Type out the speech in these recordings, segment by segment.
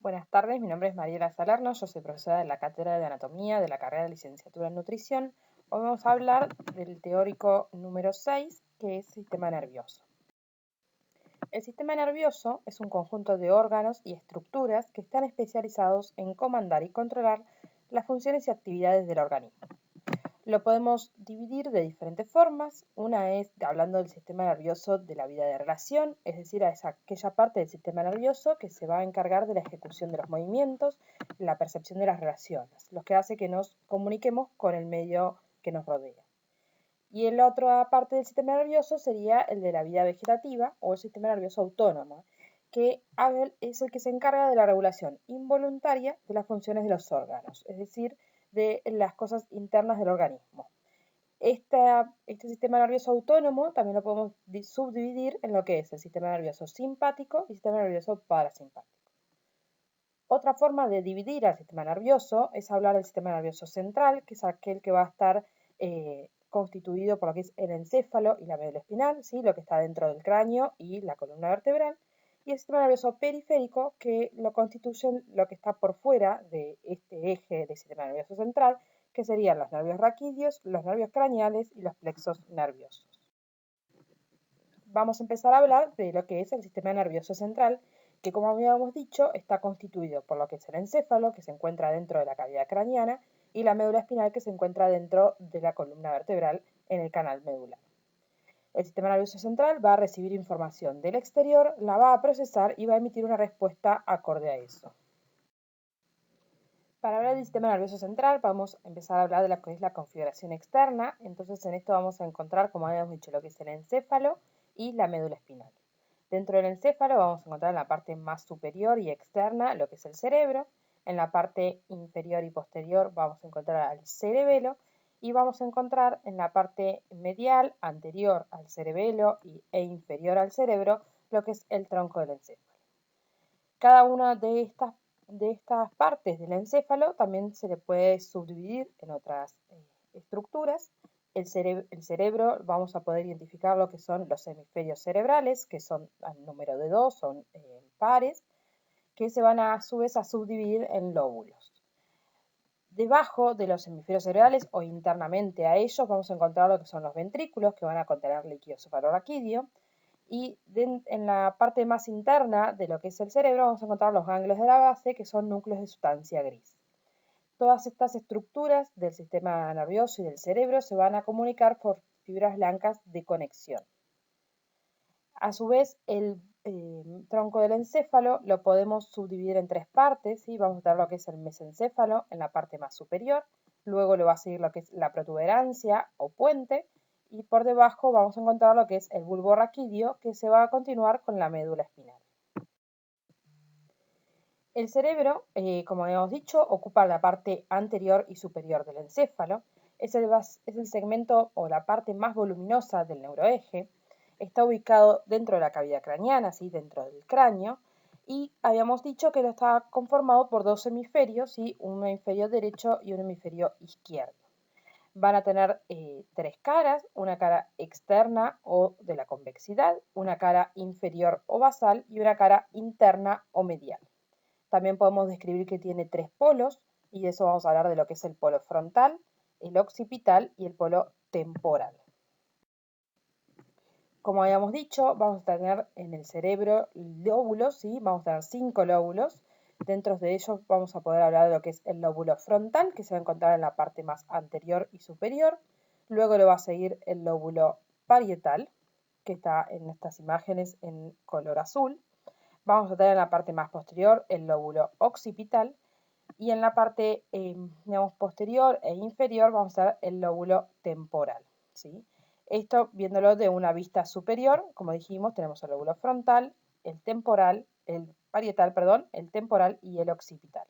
Buenas tardes, mi nombre es Mariela Salerno, yo soy profesora de la Cátedra de Anatomía de la carrera de Licenciatura en Nutrición. Hoy vamos a hablar del teórico número 6, que es sistema nervioso. El sistema nervioso es un conjunto de órganos y estructuras que están especializados en comandar y controlar las funciones y actividades del organismo. Lo podemos dividir de diferentes formas. Una es hablando del sistema nervioso de la vida de relación, es decir, es aquella parte del sistema nervioso que se va a encargar de la ejecución de los movimientos, la percepción de las relaciones, lo que hace que nos comuniquemos con el medio que nos rodea. Y la otra parte del sistema nervioso sería el de la vida vegetativa o el sistema nervioso autónomo, que es el que se encarga de la regulación involuntaria de las funciones de los órganos, es decir, de las cosas internas del organismo. Este sistema nervioso autónomo también lo podemos subdividir en lo que es el sistema nervioso simpático y el sistema nervioso parasimpático. Otra forma de dividir al sistema nervioso es hablar del sistema nervioso central, que es aquel que va a estar constituido por lo que es el encéfalo y la médula espinal, ¿sí? Lo que está dentro del cráneo y la columna vertebral, y el sistema nervioso periférico, que lo constituyen lo que está por fuera de este eje del sistema nervioso central, que serían los nervios raquídeos, los nervios craneales y los plexos nerviosos. Vamos a empezar a hablar de lo que es el sistema nervioso central, que como habíamos dicho, está constituido por lo que es el encéfalo, que se encuentra dentro de la cavidad craneana, y la médula espinal, que se encuentra dentro de la columna vertebral en el canal medular. El sistema nervioso central va a recibir información del exterior, la va a procesar y va a emitir una respuesta acorde a eso. Para hablar del sistema nervioso central vamos a empezar a hablar de lo que es la configuración externa. Entonces en esto vamos a encontrar, como habíamos dicho, lo que es el encéfalo y la médula espinal. Dentro del encéfalo vamos a encontrar en la parte más superior y externa lo que es el cerebro. En la parte inferior y posterior vamos a encontrar al cerebelo y vamos a encontrar en la parte medial, anterior al cerebelo e inferior al cerebro, lo que es el tronco del encéfalo. Cada una de estas partes del encéfalo también se le puede subdividir en otras estructuras. El cerebro vamos a poder identificar lo que son los hemisferios cerebrales, que son al número de 2, son pares, que se van a su vez a subdividir en lóbulos. Debajo de los hemisferios cerebrales o internamente a ellos vamos a encontrar lo que son los ventrículos, que van a contener líquido cefalorraquídeo. Y en la parte más interna de lo que es el cerebro vamos a encontrar los ganglios de la base, que son núcleos de sustancia gris. Todas estas estructuras del sistema nervioso y del cerebro se van a comunicar por fibras blancas de conexión. A su vez, el tronco del encéfalo lo podemos subdividir en tres partes, ¿sí? Vamos a tener lo que es el mesencéfalo en la parte más superior, luego lo va a seguir lo que es la protuberancia o puente, y por debajo vamos a encontrar lo que es el bulbo raquídeo, que se va a continuar con la médula espinal. El cerebro, como habíamos dicho, ocupa la parte anterior y superior del encéfalo, es el segmento o la parte más voluminosa del neuroeje, está ubicado dentro de la cavidad craneana, ¿sí? Dentro del cráneo, y habíamos dicho que está conformado por dos hemisferios, ¿sí? Un hemisferio derecho y un hemisferio izquierdo. Van a tener tres caras, una cara externa o de la convexidad, una cara inferior o basal y una cara interna o medial. También podemos describir que tiene tres polos, y de eso vamos a hablar de lo que es el polo frontal, el occipital y el polo temporal. Como habíamos dicho, vamos a tener en el cerebro lóbulos, ¿sí? Vamos a tener 5 lóbulos. Dentro de ellos vamos a poder hablar de lo que es el lóbulo frontal, que se va a encontrar en la parte más anterior y superior. Luego lo va a seguir el lóbulo parietal, que está en estas imágenes en color azul. Vamos a tener en la parte más posterior el lóbulo occipital. Y en la parte digamos, posterior e inferior vamos a ver el lóbulo temporal, ¿sí? Esto viéndolo de una vista superior, como dijimos, tenemos el lóbulo frontal, el parietal, perdón, el temporal y el occipital.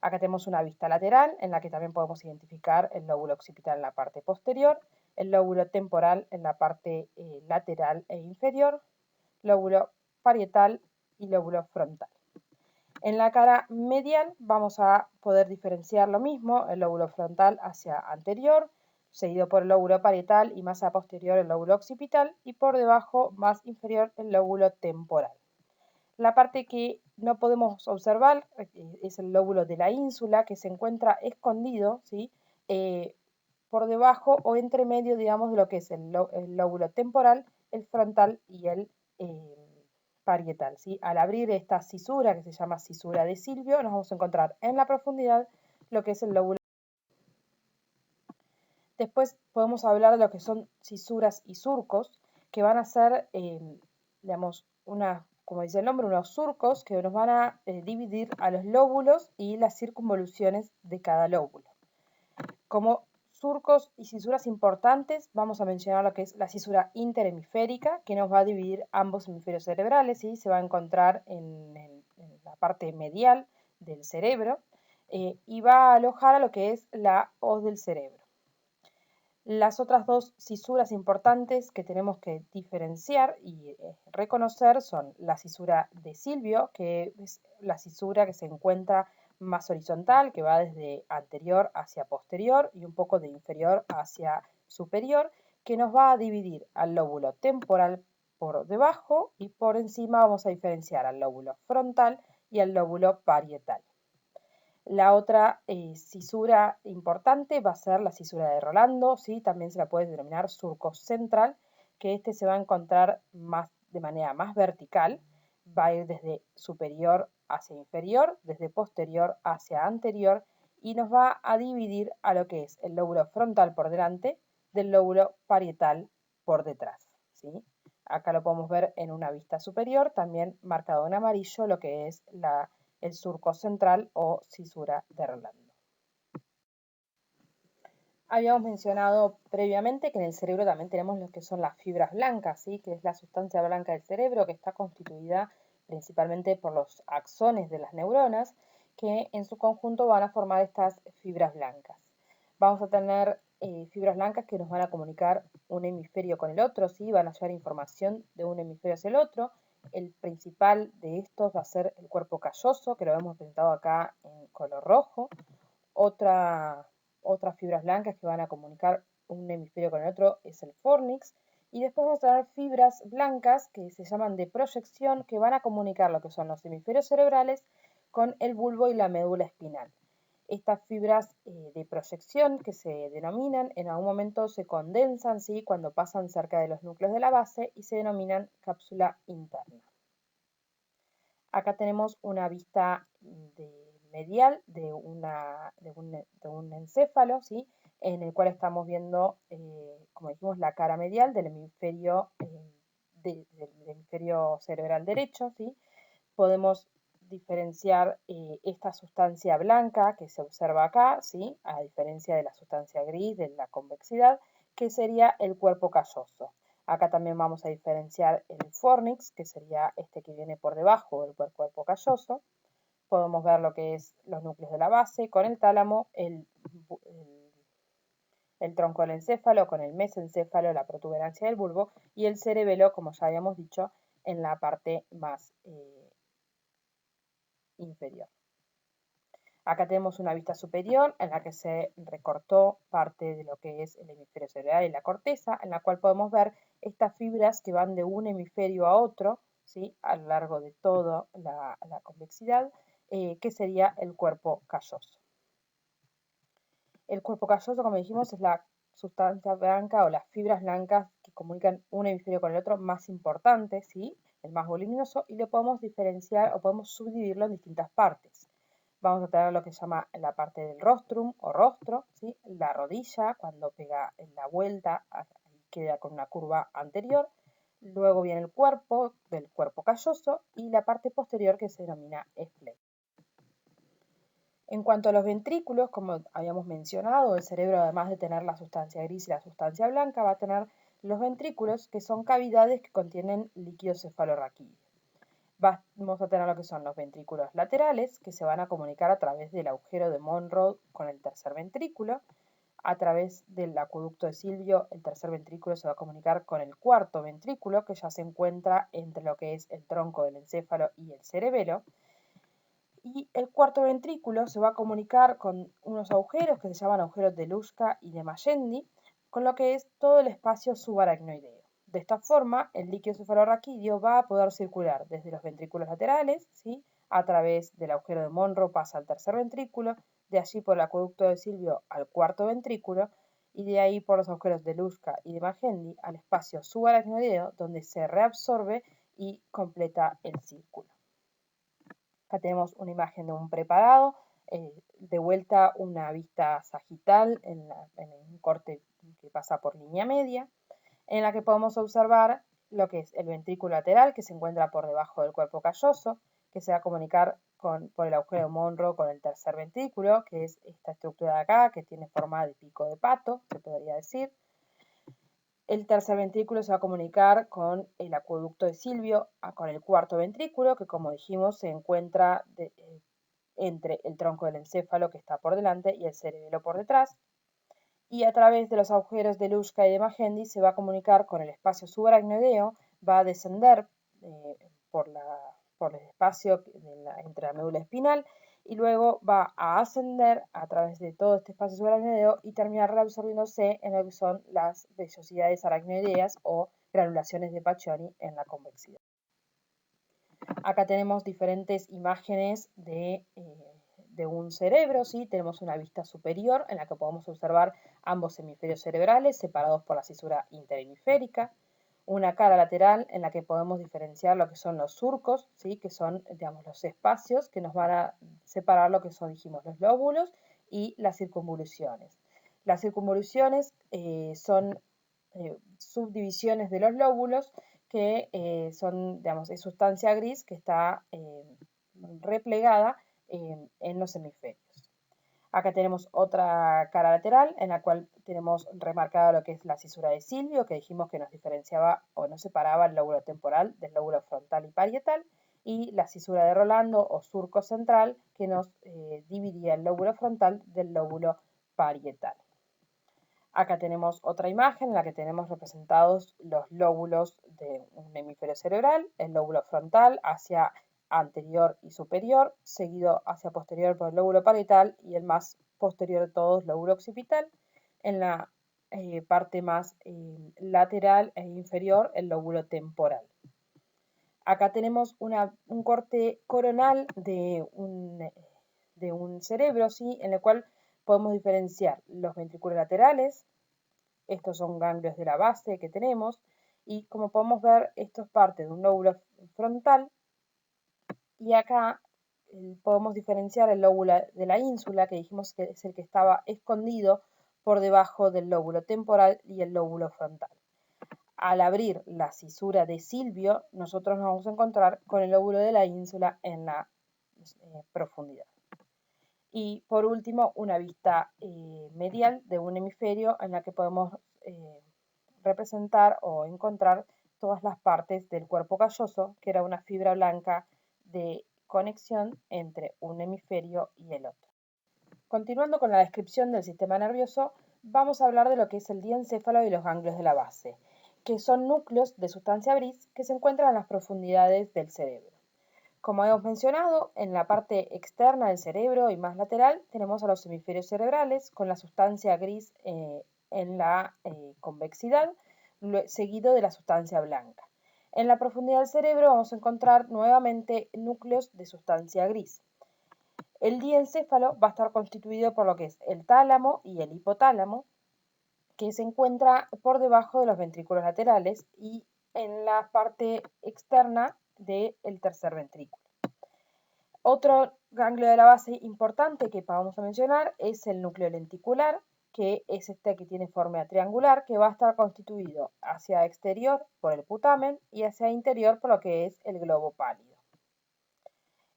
Acá tenemos una vista lateral en la que también podemos identificar el lóbulo occipital en la parte posterior, el lóbulo temporal en la parte lateral e inferior, lóbulo parietal y lóbulo frontal. En la cara medial vamos a poder diferenciar lo mismo, el lóbulo frontal hacia anterior, seguido por el lóbulo parietal y más a posterior el lóbulo occipital y por debajo más inferior el lóbulo temporal. La parte que no podemos observar es el lóbulo de la ínsula, que se encuentra escondido, ¿sí? Por debajo o entre medio, digamos, de lo que es el lóbulo temporal, el frontal y el parietal, ¿sí? Al abrir esta cisura, que se llama cisura de Silvio, nos vamos a encontrar en la profundidad lo que es el lóbulo. Después podemos hablar de lo que son cisuras y surcos, que van a ser, digamos, como dice el nombre, unos surcos que nos van a dividir a los lóbulos y las circunvoluciones de cada lóbulo. Como surcos y cisuras importantes, vamos a mencionar lo que es la cisura interhemisférica, que nos va a dividir ambos hemisferios cerebrales, y se va a encontrar en la parte medial del cerebro, y va a alojar a lo que es la hoz del cerebro. Las otras dos cisuras importantes que tenemos que diferenciar y reconocer son la cisura de Silvio, que es la cisura que se encuentra más horizontal, que va desde anterior hacia posterior y un poco de inferior hacia superior, que nos va a dividir al lóbulo temporal por debajo, y por encima vamos a diferenciar al lóbulo frontal y al lóbulo parietal. La otra cisura importante va a ser la cisura de Rolando, ¿sí? También se la puede denominar surco central, que este se va a encontrar de manera más vertical, va a ir desde superior hacia inferior, desde posterior hacia anterior, y nos va a dividir a lo que es el lóbulo frontal por delante del lóbulo parietal por detrás, ¿sí? Acá lo podemos ver en una vista superior, también marcado en amarillo, lo que es el surco central o cisura de Rolando. Habíamos mencionado previamente que en el cerebro también tenemos lo que son las fibras blancas, ¿sí? Que es la sustancia blanca del cerebro, que está constituida principalmente por los axones de las neuronas, que en su conjunto van a formar estas fibras blancas. Vamos a tener fibras blancas que nos van a comunicar un hemisferio con el otro, ¿sí? Van a llevar información de un hemisferio hacia el otro. El principal de estos va a ser el cuerpo calloso, que lo hemos presentado acá en color rojo. Otras fibras blancas que van a comunicar un hemisferio con el otro es el fornix. Y después vamos a tener fibras blancas que se llaman de proyección, que van a comunicar lo que son los hemisferios cerebrales con el bulbo y la médula espinal. Estas fibras de proyección, que se denominan, en algún momento se condensan, ¿sí? Cuando pasan cerca de los núcleos de la base, y se denominan cápsula interna. Acá tenemos una vista medial de un encéfalo, ¿sí? En el cual estamos viendo, como dijimos, la cara medial del hemisferio, del hemisferio cerebral derecho, ¿sí? Podemos diferenciar esta sustancia blanca que se observa acá, ¿sí? A diferencia de la sustancia gris de la convexidad, que sería el cuerpo calloso. Acá también vamos a diferenciar el fornix, que sería este que viene por debajo del cuerpo calloso. Podemos ver lo que es los núcleos de la base con el tálamo, el tronco del encéfalo con el mesencéfalo, la protuberancia del bulbo, y el cerebelo, como ya habíamos dicho, en la parte más inferior. Acá tenemos una vista superior en la que se recortó parte de lo que es el hemisferio cerebral y la corteza, en la cual podemos ver estas fibras que van de un hemisferio a otro, ¿sí? A lo largo de toda la convexidad, que sería el cuerpo calloso. El cuerpo calloso, como dijimos, es la sustancia blanca o las fibras blancas que comunican un hemisferio con el otro más importante, ¿sí? El más voluminoso, y lo podemos diferenciar o podemos subdividirlo en distintas partes. Vamos a tener lo que se llama la parte del rostrum o rostro, ¿sí? La rodilla, cuando pega en la vuelta, queda con una curva anterior. Luego viene el cuerpo, del cuerpo calloso, y la parte posterior, que se denomina espleno. En cuanto a los ventrículos, como habíamos mencionado, el cerebro, además de tener la sustancia gris y la sustancia blanca, va a tener los ventrículos, que son cavidades que contienen líquido cefalorraquídeo. Vamos a tener lo que son los ventrículos laterales, que se van a comunicar a través del agujero de Monro con el tercer ventrículo. A través del acueducto de Silvio, el tercer ventrículo se va a comunicar con el cuarto ventrículo, que ya se encuentra entre lo que es el tronco del encéfalo y el cerebelo. Y el cuarto ventrículo se va a comunicar con unos agujeros que se llaman agujeros de Luschka y de Magendie, con lo que es todo el espacio subaracnoideo. De esta forma, el líquido cefalorraquídeo va a poder circular desde los ventrículos laterales, ¿sí? a través del agujero de Monro pasa al tercer ventrículo, de allí por el acueducto de Silvio al cuarto ventrículo y de ahí por los agujeros de Luschka y de Magendie al espacio subaracnoideo donde se reabsorbe y completa el círculo. Acá tenemos una imagen de un preparado, de vuelta una vista sagital en un corte que pasa por línea media, en la que podemos observar lo que es el ventrículo lateral que se encuentra por debajo del cuerpo calloso, que se va a comunicar por el agujero de Monro con el tercer ventrículo, que es esta estructura de acá, que tiene forma de pico de pato, se podría decir. El tercer ventrículo se va a comunicar con el acueducto de Silvio, con el cuarto ventrículo, que como dijimos se encuentra entre el tronco del encéfalo que está por delante y el cerebelo por detrás. Y a través de los agujeros de Luschka y de Magendie se va a comunicar con el espacio subaracnoideo, va a descender por el espacio entre la médula espinal y luego va a ascender a través de todo este espacio subaracnoideo y terminar reabsorbiéndose en lo que son las vellosidades aracnoideas o granulaciones de Paccioni en la convexidad. Acá tenemos diferentes imágenes de un cerebro, ¿sí? Tenemos una vista superior en la que podemos observar ambos hemisferios cerebrales separados por la cisura interhemisférica, una cara lateral en la que podemos diferenciar lo que son los surcos, ¿sí? Que son, digamos, los espacios que nos van a separar lo que son, dijimos, los lóbulos y las circunvoluciones. Las circunvoluciones son subdivisiones de los lóbulos que son, digamos, es sustancia gris que está replegada en los hemisferios. Acá tenemos otra cara lateral en la cual tenemos remarcado lo que es la cisura de Silvio, que dijimos que nos diferenciaba o nos separaba el lóbulo temporal del lóbulo frontal y parietal, y la cisura de Rolando o surco central, que nos dividía el lóbulo frontal del lóbulo parietal. Acá tenemos otra imagen en la que tenemos representados los lóbulos de un hemisferio cerebral, el lóbulo frontal hacia anterior y superior, seguido hacia posterior por el lóbulo parietal y el más posterior de todos, lóbulo occipital. En la parte más lateral e inferior, el lóbulo temporal. Acá tenemos un corte coronal de un cerebro, ¿sí? En el cual podemos diferenciar los ventrículos laterales, estos son ganglios de la base que tenemos, y como podemos ver, esto es parte de un lóbulo frontal, y acá podemos diferenciar el lóbulo de la ínsula, que dijimos que es el que estaba escondido por debajo del lóbulo temporal y el lóbulo frontal. Al abrir la cisura de Silvio, nosotros nos vamos a encontrar con el lóbulo de la ínsula en la profundidad. Y por último, una vista medial de un hemisferio en la que podemos representar o encontrar todas las partes del cuerpo calloso, que era una fibra blanca de conexión entre un hemisferio y el otro. Continuando con la descripción del sistema nervioso, vamos a hablar de lo que es el diencéfalo y los ganglios de la base, que son núcleos de sustancia gris que se encuentran en las profundidades del cerebro. Como hemos mencionado, en la parte externa del cerebro y más lateral tenemos a los hemisferios cerebrales con la sustancia gris en la convexidad, seguido de la sustancia blanca. En la profundidad del cerebro vamos a encontrar nuevamente núcleos de sustancia gris. El diencéfalo va a estar constituido por lo que es el tálamo y el hipotálamo, que se encuentra por debajo de los ventrículos laterales y en la parte externa del tercer ventrículo. Otro ganglio de la base importante que vamos a mencionar es el núcleo lenticular, que es este que tiene forma triangular, que va a estar constituido hacia exterior por el putamen y hacia interior por lo que es el globo pálido.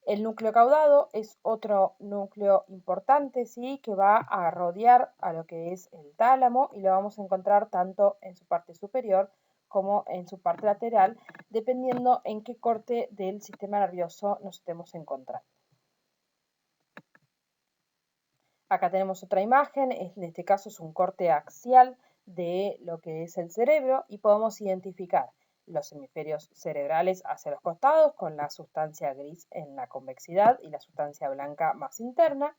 El núcleo caudado es otro núcleo importante, ¿sí? Que va a rodear a lo que es el tálamo y lo vamos a encontrar tanto en su parte superior como en su parte lateral, dependiendo en qué corte del sistema nervioso nos estemos encontrando. Acá tenemos otra imagen, en este caso es un corte axial de lo que es el cerebro y podemos identificar los hemisferios cerebrales hacia los costados con la sustancia gris en la convexidad y la sustancia blanca más interna.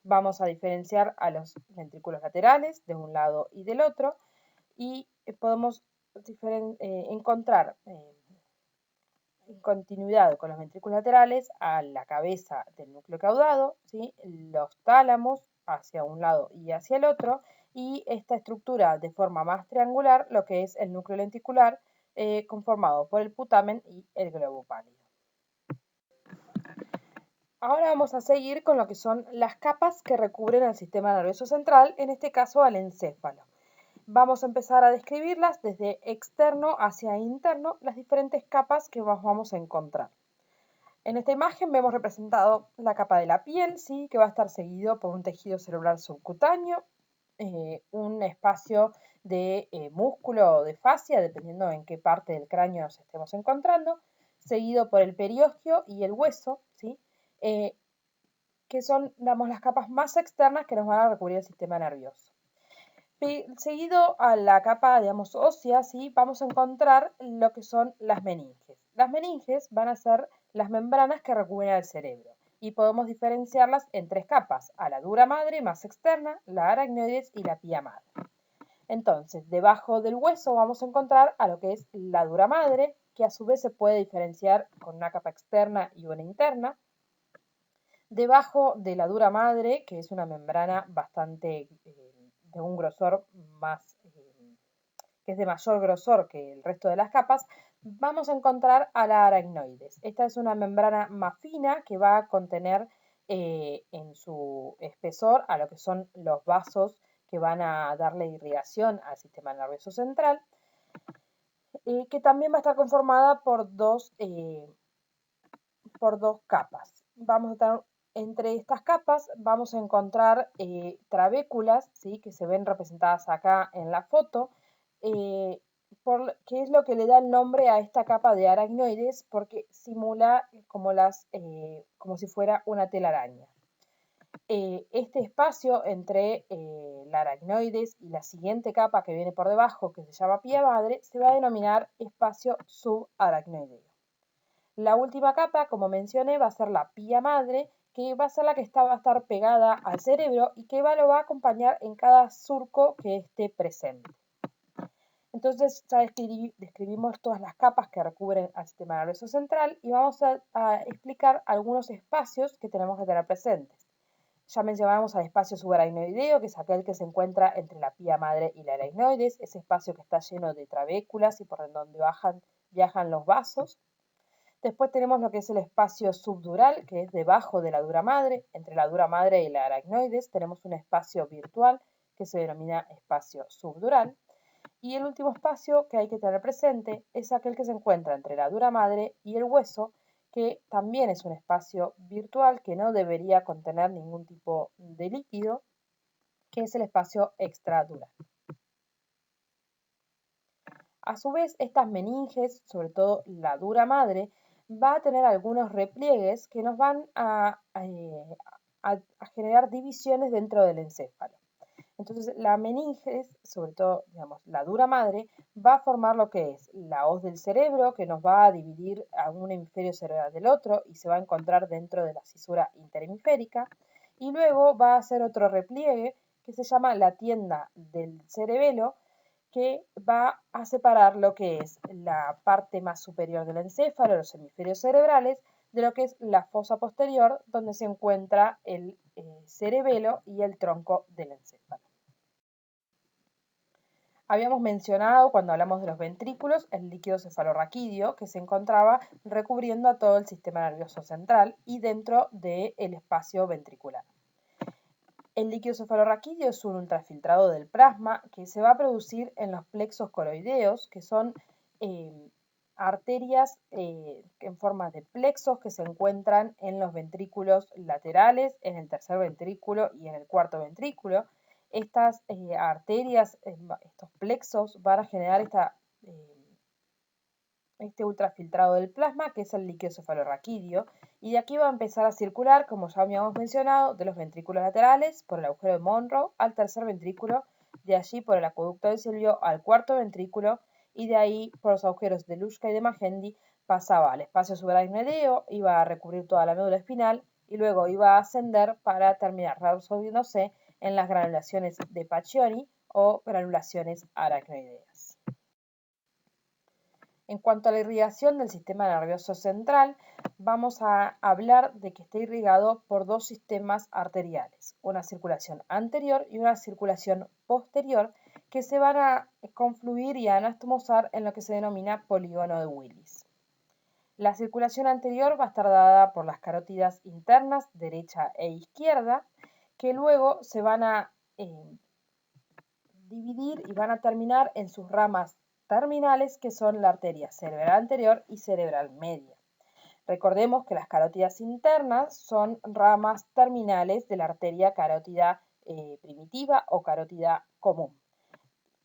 Vamos a diferenciar a los ventrículos laterales de un lado y del otro y podemos encontrar en continuidad con los ventrículos laterales a la cabeza del núcleo caudado, ¿sí? Los tálamos hacia un lado y hacia el otro, y esta estructura de forma más triangular, lo que es el núcleo lenticular, conformado por el putamen y el globo pálido. Ahora vamos a seguir con lo que son las capas que recubren al sistema nervioso central, en este caso al encéfalo. Vamos a empezar a describirlas desde externo hacia interno, las diferentes capas que vamos a encontrar. En esta imagen vemos representado la capa de la piel, ¿sí? Que va a estar seguido por un tejido cerebral subcutáneo, un espacio de músculo o de fascia, dependiendo en qué parte del cráneo nos estemos encontrando, seguido por el periósteo y el hueso, ¿sí? Que son, digamos, las capas más externas que nos van a recubrir el sistema nervioso. Seguido a la capa, digamos, ósea, ¿sí? Vamos a encontrar lo que son las meninges. Las meninges van a ser las membranas que recubren al cerebro y podemos diferenciarlas en tres capas: a la dura madre más externa, la aracnoides y la pía madre. Entonces, debajo del hueso vamos a encontrar a lo que es la dura madre, que a su vez se puede diferenciar con una capa externa y una interna. Debajo de la dura madre, que es una membrana bastante de un grosor más, que es de mayor grosor que el resto de las capas, vamos a encontrar a la aracnoides. Esta es una membrana más fina que va a contener en su espesor a lo que son los vasos que van a darle irrigación al sistema nervioso central, que también va a estar conformada por dos capas. Vamos a tener, entre estas capas vamos a encontrar trabéculas, ¿sí? Que se ven representadas acá en la foto, que es lo que le da el nombre a esta capa de aracnoides, porque simula como si fuera una telaraña. Este espacio entre la aracnoides y la siguiente capa que viene por debajo, que se llama pía madre, se va a denominar espacio subaracnoideo. La última capa, como mencioné, va a ser la pía madre, que va a ser la que va a estar pegada al cerebro y que lo va a acompañar en cada surco que esté presente. Entonces ya describimos todas las capas que recubren al sistema nervioso central y vamos a explicar algunos espacios que tenemos que tener presentes. Ya mencionamos al espacio subaracnoideo, que es aquel que se encuentra entre la pía madre y la aracnoides, ese espacio que está lleno de trabéculas y por donde viajan los vasos. Después tenemos lo que es el espacio subdural, que es debajo de la dura madre. Entre la dura madre y la aracnoides tenemos un espacio virtual que se denomina espacio subdural. Y el último espacio que hay que tener presente es aquel que se encuentra entre la dura madre y el hueso, que también es un espacio virtual que no debería contener ningún tipo de líquido, que es el espacio extradural. A su vez, estas meninges, sobre todo la dura madre, va a tener algunos repliegues que nos van a generar divisiones dentro del encéfalo. Entonces, la meninges, sobre todo, digamos, la dura madre, va a formar lo que es la hoz del cerebro, que nos va a dividir a un hemisferio cerebral del otro y se va a encontrar dentro de la cisura interhemisférica. Y luego va a hacer otro repliegue que se llama la tienda del cerebelo, que va a separar lo que es la parte más superior del encéfalo, los hemisferios cerebrales, de lo que es la fosa posterior, donde se encuentra el cerebelo y el tronco del encéfalo. Habíamos mencionado, cuando hablamos de los ventrículos, el líquido cefalorraquídeo, que se encontraba recubriendo a todo el sistema nervioso central y dentro del espacio ventricular. El líquido cefalorraquídeo es un ultrafiltrado del plasma que se va a producir en los plexos coroideos, que son arterias en forma de plexos que se encuentran en los ventrículos laterales, en el tercer ventrículo y en el cuarto ventrículo. Estas arterias, estos plexos, van a generar este ultrafiltrado del plasma, que es el líquido cefalorraquídeo, y de aquí va a empezar a circular, como ya habíamos mencionado, de los ventrículos laterales por el agujero de Monro al tercer ventrículo, de allí por el acueducto de Silvio al cuarto ventrículo, y de ahí por los agujeros de Luschka y de Magendie pasaba al espacio subaracnoideo, iba a recubrir toda la médula espinal y luego iba a ascender para terminar reabsorbiéndose en las granulaciones de Pacchioni o granulaciones aracnoideas. En cuanto a la irrigación del sistema nervioso central, vamos a hablar de que está irrigado por dos sistemas arteriales, una circulación anterior y una circulación posterior, que se van a confluir y anastomosar en lo que se denomina polígono de Willis. La circulación anterior va a estar dada por las carótidas internas derecha e izquierda, que luego se van a dividir y van a terminar en sus ramas terminales, que son la arteria cerebral anterior y cerebral media. Recordemos que las carótidas internas son ramas terminales de la arteria carótida primitiva o carótida común.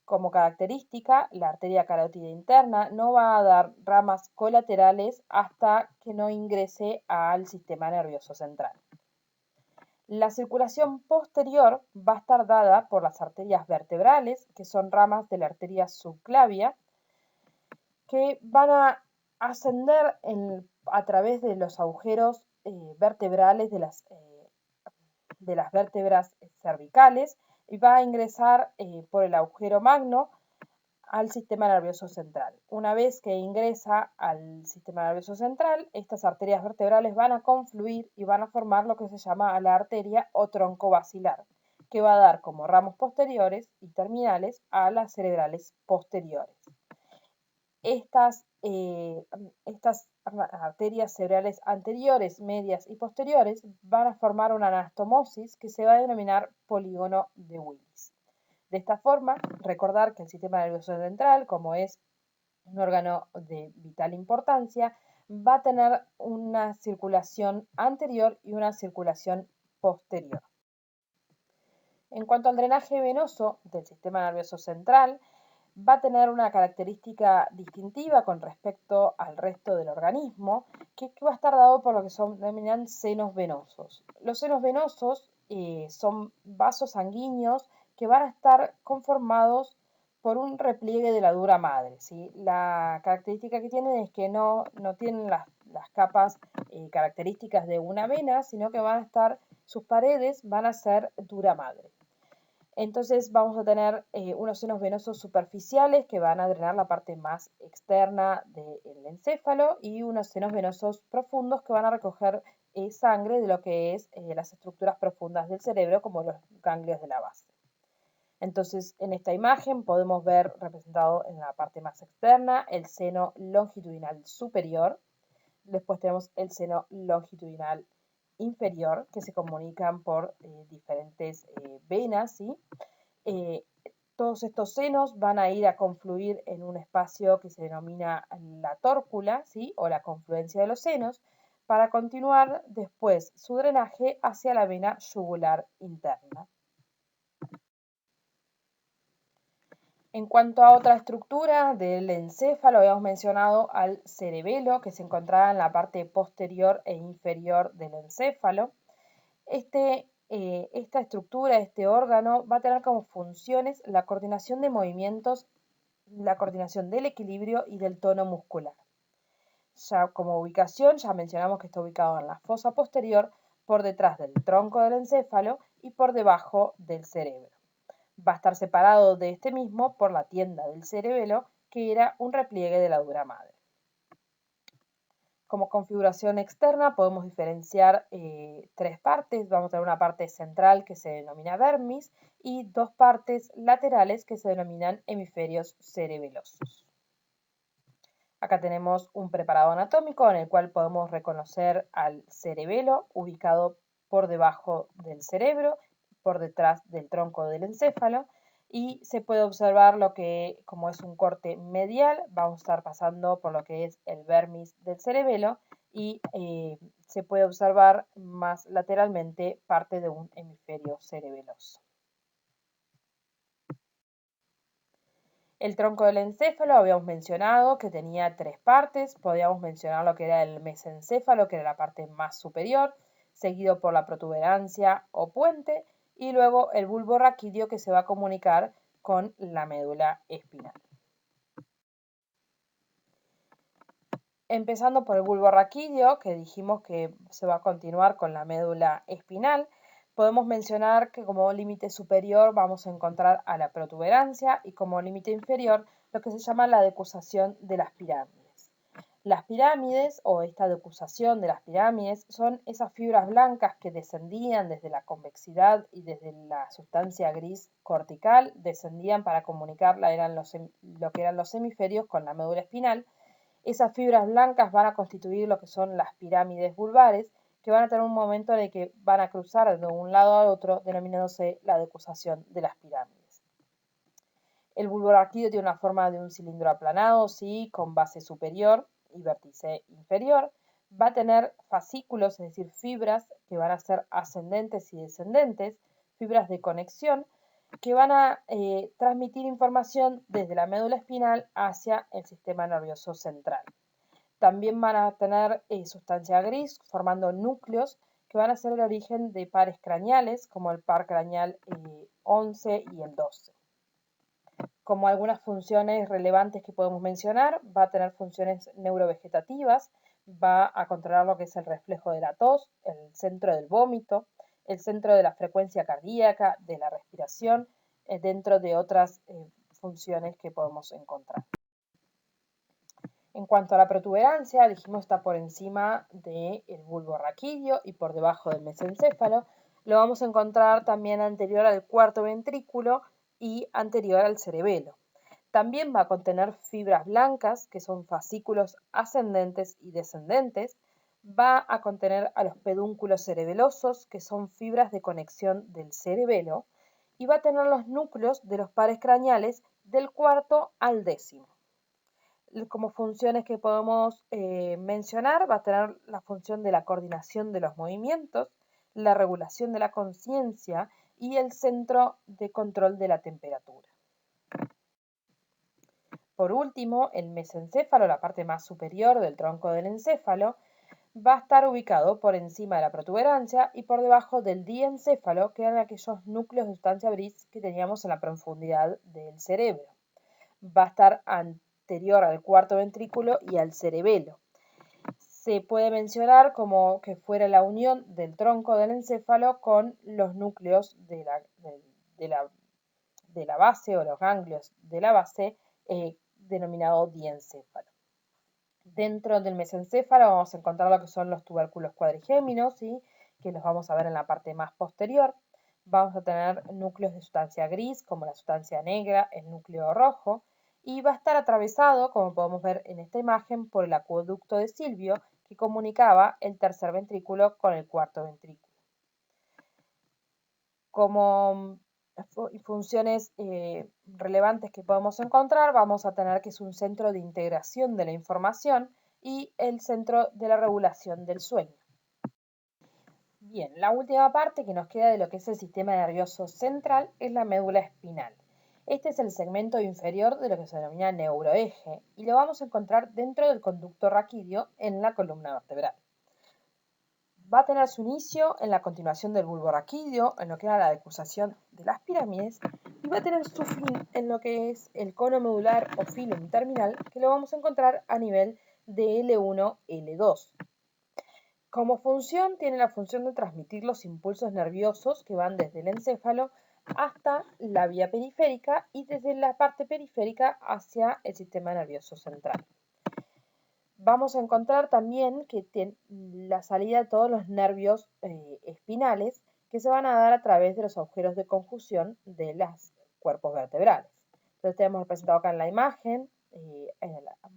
Como característica, la arteria carótida interna no va a dar ramas colaterales hasta que no ingrese al sistema nervioso central. La circulación posterior va a estar dada por las arterias vertebrales, que son ramas de la arteria subclavia, que van a ascender a través de los agujeros vertebrales de las vértebras cervicales y va a ingresar por el agujero magno al sistema nervioso central. Una vez que ingresa al sistema nervioso central, estas arterias vertebrales van a confluir y van a formar lo que se llama la arteria o tronco basilar, que va a dar como ramos posteriores y terminales a las cerebrales posteriores. Estas arterias cerebrales anteriores, medias y posteriores van a formar una anastomosis que se va a denominar polígono de Willis. De esta forma, recordar que el sistema nervioso central, como es un órgano de vital importancia, va a tener una circulación anterior y una circulación posterior. En cuanto al drenaje venoso del sistema nervioso central, va a tener una característica distintiva con respecto al resto del organismo, que va a estar dado por lo que son denominan senos venosos. Los senos venosos son vasos sanguíneos que van a estar conformados por un repliegue de la dura madre, ¿sí? La característica que tienen es que no tienen las capas características de una vena, sino que van a estar, sus paredes van a ser dura madre. Entonces vamos a tener unos senos venosos superficiales que van a drenar la parte más externa del encéfalo y unos senos venosos profundos que van a recoger sangre de lo que es las estructuras profundas del cerebro, como los ganglios de la base. Entonces, en esta imagen podemos ver representado en la parte más externa el seno longitudinal superior. Después tenemos el seno longitudinal inferior, que se comunican por diferentes venas, ¿sí? Todos estos senos van a ir a confluir en un espacio que se denomina la tórcula, ¿sí? O la confluencia de los senos, para continuar después su drenaje hacia la vena yugular interna. En cuanto a otra estructura del encéfalo, habíamos mencionado al cerebelo, que se encontraba en la parte posterior e inferior del encéfalo. Esta estructura, este órgano, va a tener como funciones la coordinación de movimientos, la coordinación del equilibrio y del tono muscular. Ya como ubicación, ya mencionamos que está ubicado en la fosa posterior, por detrás del tronco del encéfalo y por debajo del cerebro. Va a estar separado de este mismo por la tienda del cerebelo, que era un repliegue de la dura madre. Como configuración externa podemos diferenciar tres partes. Vamos a tener una parte central que se denomina dermis y dos partes laterales que se denominan hemisferios cerebelosos. Acá tenemos un preparado anatómico en el cual podemos reconocer al cerebelo ubicado por debajo del cerebro, por detrás del tronco del encéfalo, y se puede observar lo que, como es un corte medial, vamos a estar pasando por lo que es el vermis del cerebelo y se puede observar más lateralmente parte de un hemisferio cerebeloso. El tronco del encéfalo habíamos mencionado que tenía tres partes. Podíamos mencionar lo que era el mesencéfalo, que era la parte más superior, seguido por la protuberancia o puente, y luego el bulbo raquídeo, que se va a comunicar con la médula espinal. Empezando por el bulbo raquídeo, que dijimos que se va a continuar con la médula espinal, podemos mencionar que como límite superior vamos a encontrar a la protuberancia y como límite inferior lo que se llama la decusación de las pirámides. Las pirámides o esta decusación de las pirámides son esas fibras blancas que descendían desde la convexidad y desde la sustancia gris cortical, descendían para comunicar lo que eran los hemisferios con la médula espinal. Esas fibras blancas van a constituir lo que son las pirámides vulvares, que van a tener un momento en el que van a cruzar de un lado al otro, denominándose la decusación de las pirámides. El bulbo raquídeo tiene una forma de un cilindro aplanado, sí, con base superior y vértice inferior. Va a tener fascículos, es decir, fibras que van a ser ascendentes y descendentes, fibras de conexión, que van a transmitir información desde la médula espinal hacia el sistema nervioso central. También van a tener sustancia gris formando núcleos que van a ser el origen de pares craneales, como el par craneal 11 y el 12. Como algunas funciones relevantes que podemos mencionar, va a tener funciones neurovegetativas, va a controlar lo que es el reflejo de la tos, el centro del vómito, el centro de la frecuencia cardíaca, de la respiración, dentro de otras funciones que podemos encontrar. En cuanto a la protuberancia, dijimos está por encima del bulbo raquídeo y por debajo del mesencéfalo. Lo vamos a encontrar también anterior al cuarto ventrículo y anterior al cerebelo. También va a contener fibras blancas, que son fascículos ascendentes y descendentes. Va a contener a los pedúnculos cerebelosos, que son fibras de conexión del cerebelo. Y va a tener los núcleos de los pares craneales del cuarto al décimo. Como funciones que podemos mencionar, va a tener la función de la coordinación de los movimientos, la regulación de la conciencia y el centro de control de la temperatura. Por último, el mesencéfalo, la parte más superior del tronco del encéfalo, va a estar ubicado por encima de la protuberancia y por debajo del diencéfalo, que eran aquellos núcleos de sustancia gris que teníamos en la profundidad del cerebro. Va a estar anterior al cuarto ventrículo y al cerebelo. Se puede mencionar como que fuera la unión del tronco del encéfalo con los núcleos de la base o los ganglios de la base, denominado diencéfalo. Dentro del mesencéfalo vamos a encontrar lo que son los tubérculos cuadrigéminos, ¿sí? Que los vamos a ver en la parte más posterior. Vamos a tener núcleos de sustancia gris, como la sustancia negra, el núcleo rojo, y va a estar atravesado, como podemos ver en esta imagen, por el acueducto de Silvio, que comunicaba el tercer ventrículo con el cuarto ventrículo. Como funciones relevantes que podemos encontrar, vamos a tener que es un centro de integración de la información y el centro de la regulación del sueño. Bien, la última parte que nos queda de lo que es el sistema nervioso central es la médula espinal. Este es el segmento inferior de lo que se denomina neuroeje y lo vamos a encontrar dentro del conducto raquídeo en la columna vertebral. Va a tener su inicio en la continuación del bulbo raquídeo, en lo que era la decusación de las pirámides, y va a tener su fin en lo que es el cono medular o filum terminal, que lo vamos a encontrar a nivel de L1, L2. Como función, tiene la función de transmitir los impulsos nerviosos que van desde el encéfalo hasta la vía periférica y desde la parte periférica hacia el sistema nervioso central. Vamos a encontrar también que tiene la salida de todos los nervios espinales que se van a dar a través de los agujeros de conjunción de los cuerpos vertebrales. Entonces tenemos representado acá en la imagen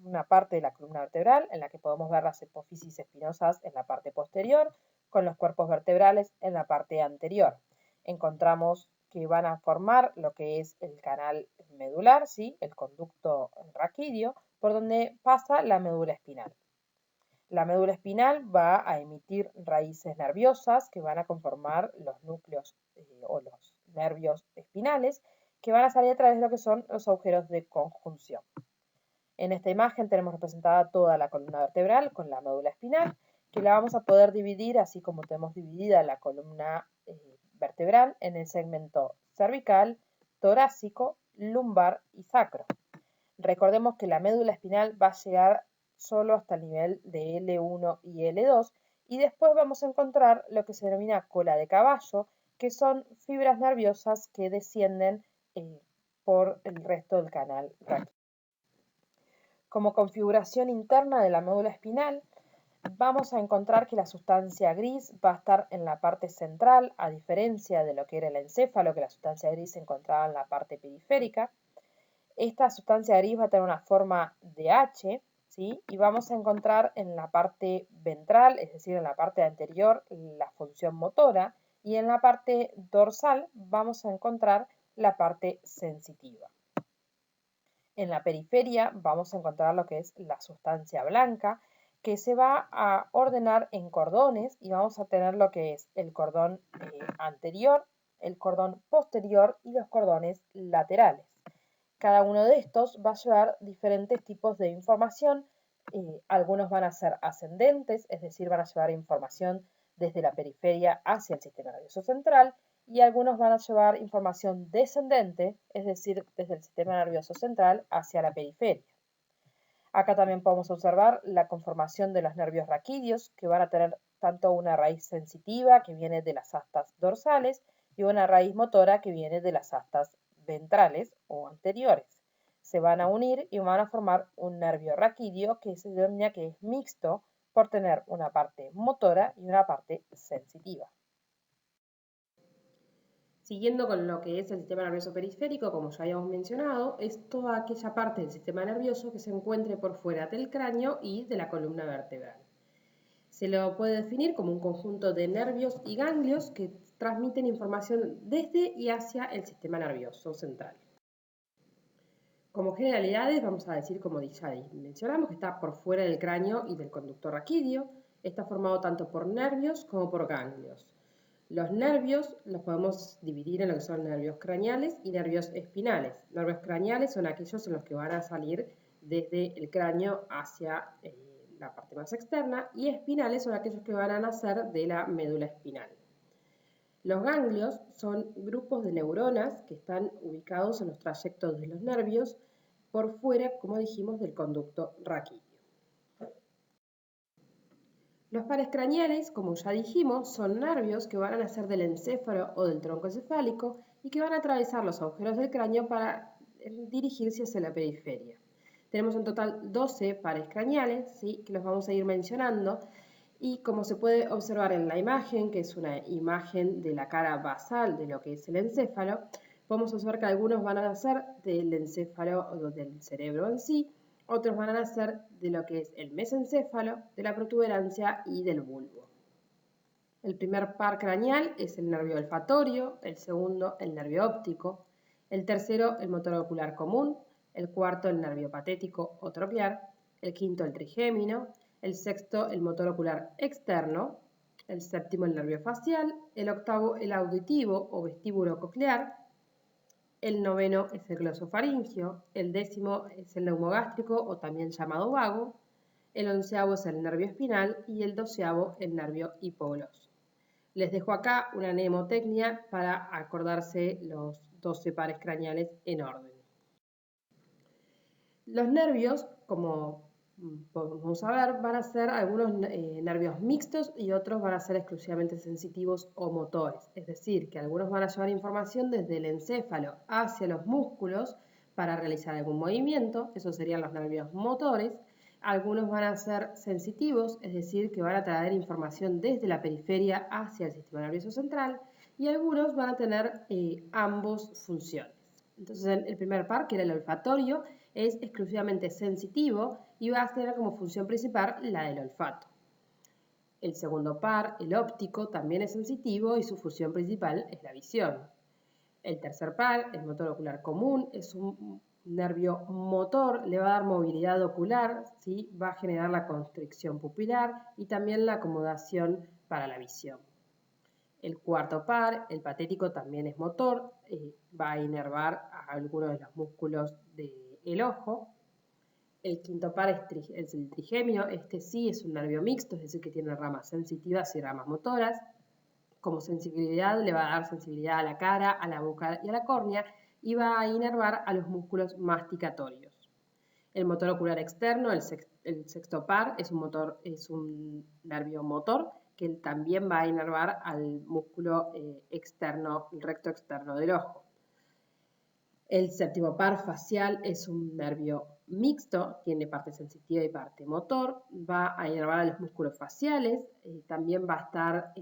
una parte de la columna vertebral en la que podemos ver las hipófisis espinosas en la parte posterior con los cuerpos vertebrales en la parte anterior. Encontramos que van a formar lo que es el canal medular, ¿sí? El conducto raquídeo, por donde pasa la médula espinal. La médula espinal va a emitir raíces nerviosas que van a conformar los núcleos o los nervios espinales que van a salir a través de lo que son los agujeros de conjunción. En esta imagen tenemos representada toda la columna vertebral con la médula espinal, que la vamos a poder dividir, así como tenemos dividida la columna vertebral, en el segmento cervical, torácico, lumbar y sacro. Recordemos que la médula espinal va a llegar solo hasta el nivel de L1 y L2 y después vamos a encontrar lo que se denomina cola de caballo, que son fibras nerviosas que descienden por el resto del canal raquídeo. Como configuración interna de la médula espinal, vamos a encontrar que la sustancia gris va a estar en la parte central, a diferencia de lo que era el encéfalo, que la sustancia gris se encontraba en la parte periférica. Esta sustancia gris va a tener una forma de H, ¿sí? Y vamos a encontrar en la parte ventral, es decir, en la parte anterior, la función motora, y en la parte dorsal vamos a encontrar la parte sensitiva. En la periferia vamos a encontrar lo que es la sustancia blanca, que se va a ordenar en cordones y vamos a tener lo que es el cordón anterior, el cordón posterior y los cordones laterales. Cada uno de estos va a llevar diferentes tipos de información. Algunos van a ser ascendentes, es decir, van a llevar información desde la periferia hacia el sistema nervioso central, y algunos van a llevar información descendente, es decir, desde el sistema nervioso central hacia la periferia. Acá también podemos observar la conformación de los nervios raquídeos, que van a tener tanto una raíz sensitiva, que viene de las astas dorsales, y una raíz motora, que viene de las astas ventrales o anteriores. Se van a unir y van a formar un nervio raquídeo que se denomina que es mixto por tener una parte motora y una parte sensitiva. Siguiendo con lo que es el sistema nervioso periférico, como ya habíamos mencionado, es toda aquella parte del sistema nervioso que se encuentre por fuera del cráneo y de la columna vertebral. Se lo puede definir como un conjunto de nervios y ganglios que transmiten información desde y hacia el sistema nervioso central. Como generalidades, vamos a decir, como ya mencionamos, que está por fuera del cráneo y del conducto raquídeo. Está formado tanto por nervios como por ganglios. Los nervios los podemos dividir en lo que son nervios craneales y nervios espinales. Nervios craneales son aquellos en los que van a salir desde el cráneo hacia la parte más externa, y espinales son aquellos que van a nacer de la médula espinal. Los ganglios son grupos de neuronas que están ubicados en los trayectos de los nervios por fuera, como dijimos, del conducto raquídeo. Los pares craneales, como ya dijimos, son nervios que van a nacer del encéfalo o del tronco encefálico y que van a atravesar los agujeros del cráneo para dirigirse hacia la periferia. Tenemos en total 12 pares craneales, ¿sí?, que los vamos a ir mencionando, y como se puede observar en la imagen, que es una imagen de la cara basal de lo que es el encéfalo, podemos observar que algunos van a nacer del encéfalo o del cerebro en sí, otros van a nacer de lo que es el mesencéfalo, de la protuberancia y del bulbo. El primer par craneal es el nervio olfatorio, el segundo el nervio óptico, el tercero el motor ocular común, el cuarto el nervio patético o tropiar, el quinto el trigémino, el sexto el motor ocular externo, el séptimo el nervio facial, el octavo el auditivo o vestíbulo coclear, el noveno es el glosofaringio, el décimo es el neumogástrico o también llamado vago, el onceavo es el nervio espinal y el doceavo el nervio hipogloso. Les dejo acá una mnemotecnia para acordarse los 12 pares craneales en orden. Los nervios, como podemos ver, van a ser algunos nervios mixtos y otros van a ser exclusivamente sensitivos o motores. Es decir, que algunos van a llevar información desde el encéfalo hacia los músculos para realizar algún movimiento, esos serían los nervios motores. Algunos van a ser sensitivos, es decir, que van a traer información desde la periferia hacia el sistema nervioso central, y algunos van a tener ambos funciones. Entonces, el primer par, que era el olfatorio, es exclusivamente sensitivo y va a tener como función principal la del olfato. El segundo par, el óptico, también es sensitivo y su función principal es la visión. El tercer par, el motor ocular común, es un nervio motor, le va a dar movilidad ocular, ¿sí?, va a generar la constricción pupilar y también la acomodación para la visión. El cuarto par, el patético, también es motor, va a inervar a algunos de los músculos del ojo. El quinto par es el trigémino, este sí es un nervio mixto, es decir, que tiene ramas sensitivas y ramas motoras. Como sensibilidad le va a dar sensibilidad a la cara, a la boca y a la córnea, y va a inervar a los músculos masticatorios. El motor ocular externo, el sexto par, es un nervio motor que también va a inervar al músculo externo, el recto externo del ojo. El séptimo par facial es un nervio mixto, tiene parte sensitiva y parte motor, va a inervar a los músculos faciales, también va a estar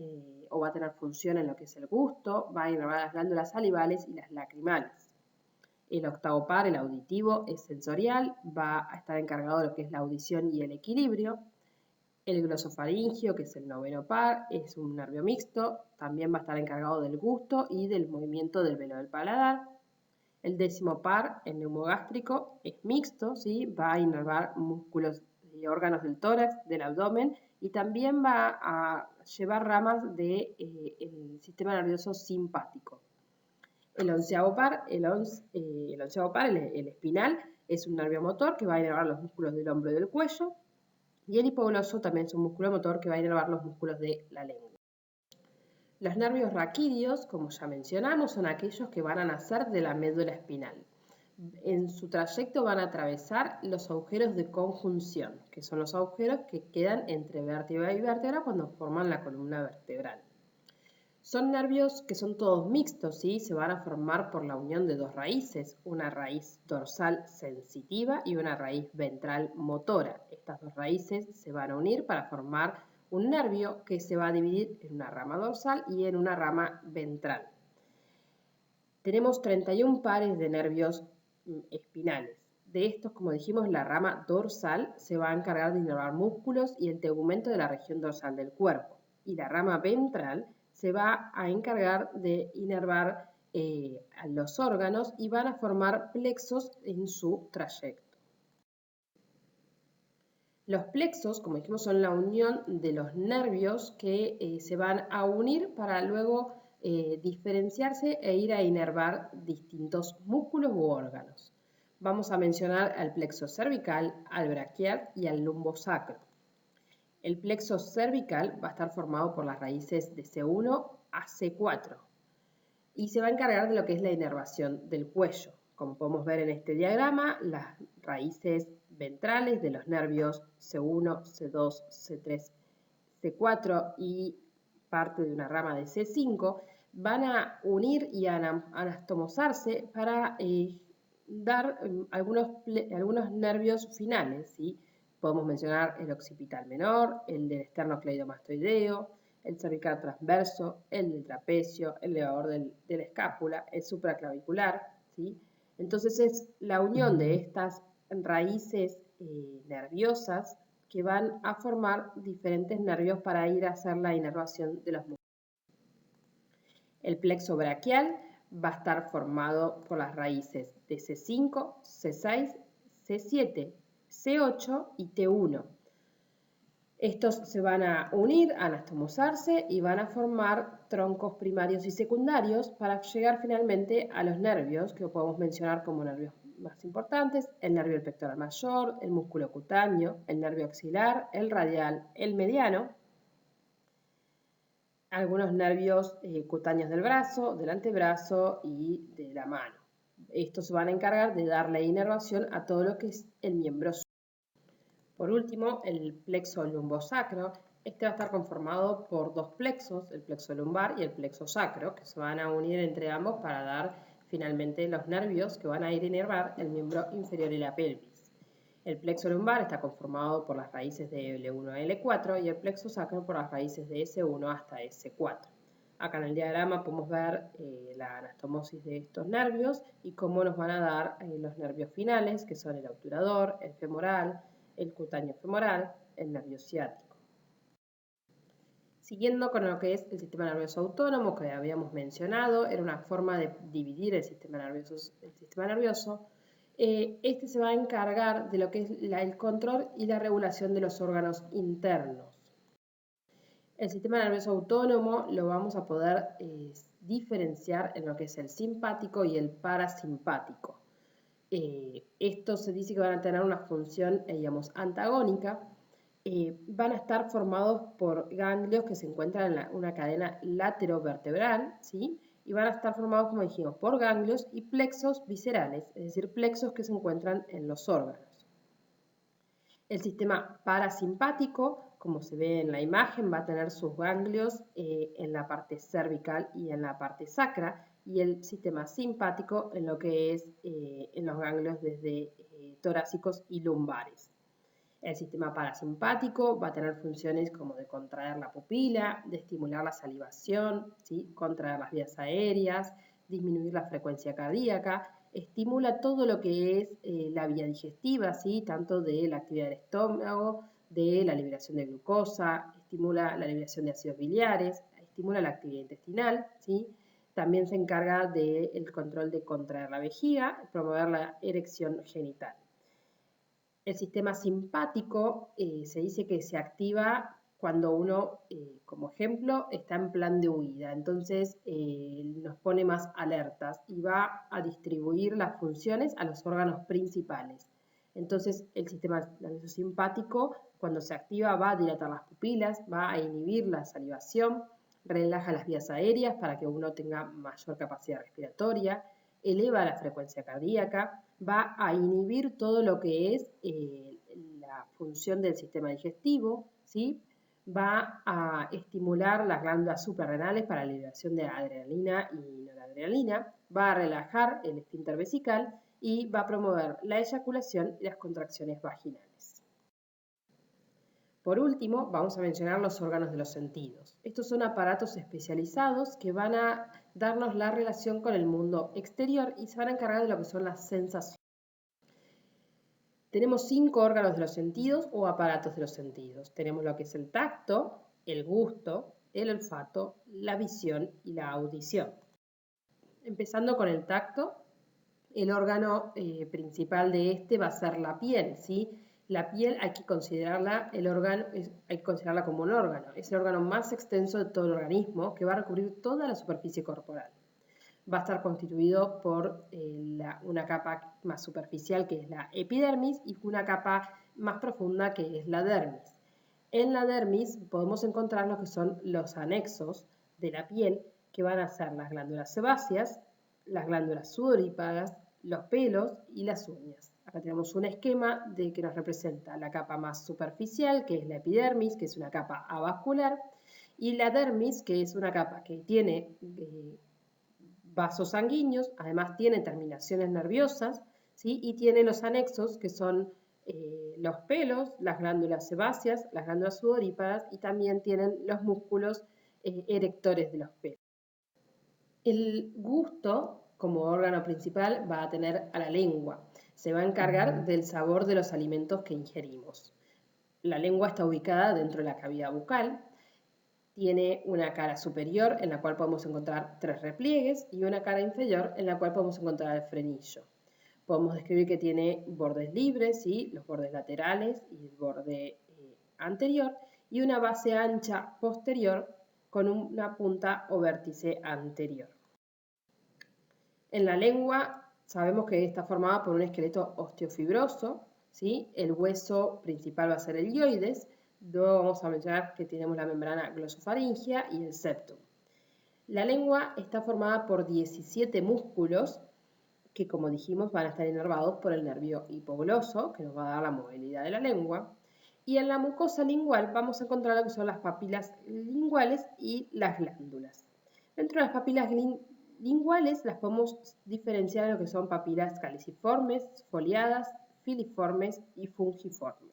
o va a tener función en lo que es el gusto, va a inervar las glándulas salivales y las lacrimales. El octavo par, el auditivo, es sensorial, va a estar encargado de lo que es la audición y el equilibrio. El glosofaringio, que es el noveno par, es un nervio mixto, también va a estar encargado del gusto y del movimiento del velo del paladar. El décimo par, el neumogástrico, es mixto, ¿sí? Va a inervar músculos y órganos del tórax, del abdomen, y también va a llevar ramas del sistema nervioso simpático. El onceavo par, el espinal, es un nervio motor que va a inervar los músculos del hombro y del cuello. Y el hipogloso también es un músculo motor que va a inervar los músculos de la lengua. Los nervios raquídeos, como ya mencionamos, son aquellos que van a nacer de la médula espinal. En su trayecto van a atravesar los agujeros de conjunción, que son los agujeros que quedan entre vértebra y vértebra cuando forman la columna vertebral. Son nervios que son todos mixtos, ¿sí? Se van a formar por la unión de dos raíces, una raíz dorsal sensitiva y una raíz ventral motora. Estas dos raíces se van a unir para formar un nervio que se va a dividir en una rama dorsal y en una rama ventral. Tenemos 31 pares de nervios espinales. De estos, como dijimos, la rama dorsal se va a encargar de inervar músculos y el tegumento de la región dorsal del cuerpo. Y la rama ventral se va a encargar de inervar a los órganos y van a formar plexos en su trayecto. Los plexos, como dijimos, son la unión de los nervios que se van a unir para luego diferenciarse e ir a inervar distintos músculos u órganos. Vamos a mencionar al plexo cervical, al braquial y al lumbosacro. El plexo cervical va a estar formado por las raíces de C1 a C4 y se va a encargar de lo que es la inervación del cuello. Como podemos ver en este diagrama, las raíces ventrales de los nervios C1, C2, C3, C4 y parte de una rama de C5 van a unir y anastomosarse para dar algunos nervios finales, ¿sí? Podemos mencionar el occipital menor, el del esternocleidomastoideo, el cervical transverso, el del trapecio, el elevador de la escápula, el supraclavicular, ¿sí? Entonces es la unión de estas raíces nerviosas que van a formar diferentes nervios para ir a hacer la inervación de los músculos. El plexo braquial va a estar formado por las raíces de C5, C6, C7, C8 y T1. Estos se van a unir, a anastomosarse y van a formar troncos primarios y secundarios para llegar finalmente a los nervios que podemos mencionar como nervios más importantes: el nervio del pectoral mayor, el músculo cutáneo, el nervio axilar, el radial, el mediano, algunos nervios cutáneos del brazo, del antebrazo y de la mano. Estos se van a encargar de darle inervación a todo lo que es el miembro. Por último, el plexo lumbosacro. Este va a estar conformado por dos plexos, el plexo lumbar y el plexo sacro, que se van a unir entre ambos para dar finalmente los nervios que van a ir a inervar el miembro inferior y la pelvis. El plexo lumbar está conformado por las raíces de L1 a L4 y el plexo sacro por las raíces de S1 hasta S4. Acá en el diagrama podemos ver la anastomosis de estos nervios y cómo nos van a dar los nervios finales, que son el obturador, el femoral, el cutáneo femoral, el nervio ciático. Siguiendo con lo que es el sistema nervioso autónomo que habíamos mencionado, era una forma de dividir el sistema nervioso. Este se va a encargar de lo que es el control y la regulación de los órganos internos. El sistema nervioso autónomo lo vamos a poder diferenciar en lo que es el simpático y el parasimpático. Estos se dice que van a tener una función, digamos, antagónica. Van a estar formados por ganglios que se encuentran en una cadena laterovertebral, ¿sí? Y van a estar formados, como dijimos, por ganglios y plexos viscerales, es decir, plexos que se encuentran en los órganos. El sistema parasimpático, como se ve en la imagen, va a tener sus ganglios en la parte cervical y en la parte sacra, y el sistema simpático en lo que es en los ganglios desde torácicos y lumbares. El sistema parasimpático va a tener funciones como de contraer la pupila, de estimular la salivación, ¿sí? Contraer las vías aéreas, disminuir la frecuencia cardíaca, estimula todo lo que es la vía digestiva, ¿sí? Tanto de la actividad del estómago, de la liberación de glucosa, estimula la liberación de ácidos biliares, estimula la actividad intestinal, ¿sí? También se encarga del control de contraer la vejiga, promover la erección genital. El sistema simpático se dice que se activa cuando uno, como ejemplo, está en plan de huida. Entonces nos pone más alertas y va a distribuir las funciones a los órganos principales. Entonces el sistema nervioso simpático, cuando se activa, va a dilatar las pupilas, va a inhibir la salivación, relaja las vías aéreas para que uno tenga mayor capacidad respiratoria, eleva la frecuencia cardíaca, va a inhibir todo lo que es la función del sistema digestivo, ¿sí? Va a estimular las glándulas suprarrenales para la liberación de adrenalina y noradrenalina, va a relajar el esfínter vesical y va a promover la eyaculación y las contracciones vaginales. Por último, vamos a mencionar los órganos de los sentidos. Estos son aparatos especializados que van a darnos la relación con el mundo exterior y se van a encargar de lo que son las sensaciones. Tenemos 5 órganos de los sentidos o aparatos de los sentidos. Tenemos lo que es el tacto, el gusto, el olfato, la visión y la audición. Empezando con el tacto, el órgano principal de este va a ser la piel, ¿sí? La piel hay que considerarla como un órgano. Es el órgano más extenso de todo el organismo que va a recubrir toda la superficie corporal. Va a estar constituido por una capa más superficial que es la epidermis y una capa más profunda que es la dermis. En la dermis podemos encontrar lo que son los anexos de la piel, que van a ser las glándulas sebáceas, las glándulas sudoríparas, los pelos y las uñas. Acá tenemos un esquema que nos representa la capa más superficial, que es la epidermis, que es una capa avascular, y la dermis, que es una capa que tiene vasos sanguíneos, además tiene terminaciones nerviosas, ¿sí? Y tiene los anexos, que son los pelos, las glándulas sebáceas, las glándulas sudoríparas, y también tienen los músculos erectores de los pelos. El gusto, como órgano principal, va a tener a la lengua. Se va a encargar del sabor de los alimentos que ingerimos. La lengua está ubicada dentro de la cavidad bucal. Tiene una cara superior en la cual podemos encontrar 3 repliegues y una cara inferior en la cual podemos encontrar el frenillo. Podemos describir que tiene bordes libres, ¿sí? Los bordes laterales y el borde anterior, y una base ancha posterior con una punta o vértice anterior. En la lengua sabemos que está formada por un esqueleto osteofibroso, ¿sí? El hueso principal va a ser el hioides. Luego vamos a mencionar que tenemos la membrana glosofaringea y el septum. La lengua está formada por 17 músculos que, como dijimos, van a estar inervados por el nervio hipogloso, que nos va a dar la movilidad de la lengua. Y en la mucosa lingual vamos a encontrar lo que son las papilas linguales y las glándulas. Dentro de las papilas linguales las podemos diferenciar en lo que son papilas caliciformes, foliadas, filiformes y fungiformes.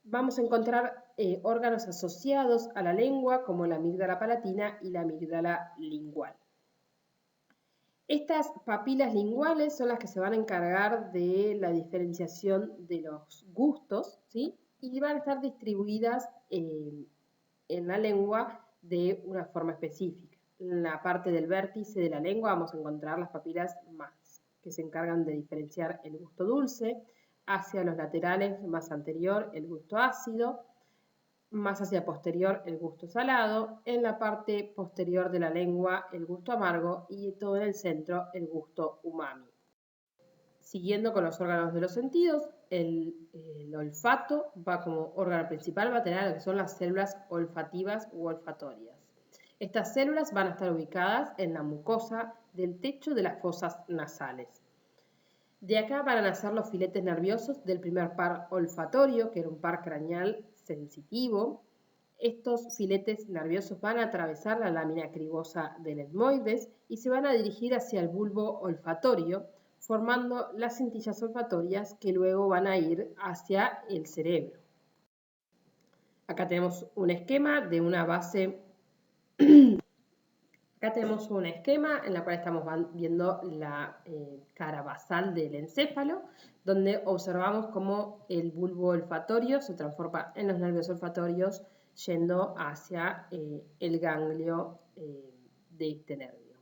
Vamos a encontrar órganos asociados a la lengua como la amígdala palatina y la amígdala lingual. Estas papilas linguales son las que se van a encargar de la diferenciación de los gustos, ¿sí? Y van a estar distribuidas en la lengua de una forma específica. En la parte del vértice de la lengua vamos a encontrar las papilas más que se encargan de diferenciar el gusto dulce, hacia los laterales más anterior el gusto ácido, más hacia posterior el gusto salado, en la parte posterior de la lengua el gusto amargo y todo en el centro el gusto umami. Siguiendo con los órganos de los sentidos, el olfato va como órgano principal, va a tener lo que son las células olfativas u olfatorias. Estas células van a estar ubicadas en la mucosa del techo de las fosas nasales. De acá van a nacer los filetes nerviosos del primer par olfatorio, que era un par craneal sensitivo. Estos filetes nerviosos van a atravesar la lámina cribosa del etmoides y se van a dirigir hacia el bulbo olfatorio, formando las cintillas olfatorias que luego van a ir hacia el cerebro. Acá tenemos un esquema de una base. Acá tenemos un esquema en el cual estamos viendo la cara basal del encéfalo, donde observamos cómo el bulbo olfatorio se transforma en los nervios olfatorios yendo hacia el ganglio de este nervio.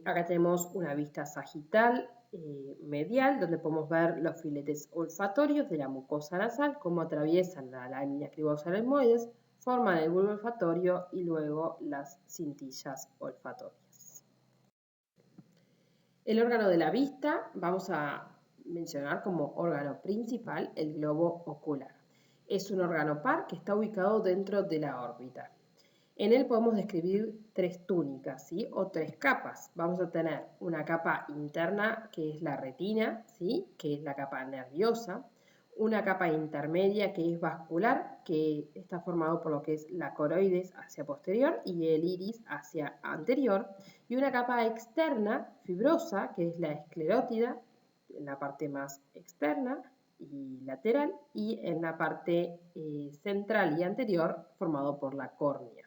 Acá tenemos una vista sagital medial, donde podemos ver los filetes olfatorios de la mucosa nasal, cómo atraviesan la lámina cribosa del etmoides, forman el bulbo olfatorio y luego las cintillas olfatorias. El órgano de la vista vamos a mencionar como órgano principal el globo ocular. Es un órgano par que está ubicado dentro de la órbita. En él podemos describir tres túnicas, ¿sí? O tres capas. Vamos a tener una capa interna que es la retina, ¿sí? Que es la capa nerviosa. Una capa intermedia que es vascular, que está formado por lo que es la coroides hacia posterior y el iris hacia anterior. Y una capa externa, fibrosa, que es la esclerótida, en la parte más externa y lateral, y en la parte central y anterior, formado por la córnea.